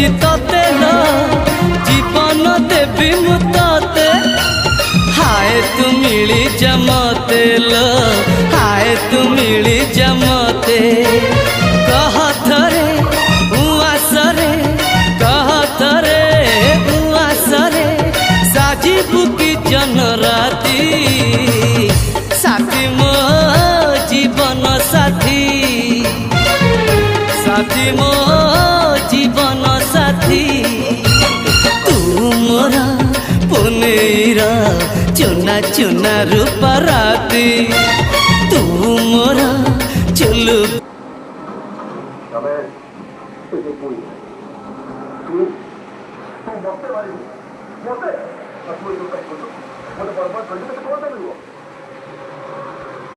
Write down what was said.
देछि तोते लो जीवन देवी मु तोते हाय तू मिली जमते लो हाय तू मिली जमते कह थरे उआसरे कह थरे उआसरे साजिबु की जन राती साथी मो जीवन साथी साथी मो जीवन साथी तू मोरा पुनेरा चुना चुना रूपा राती तू मोरा चुलू मत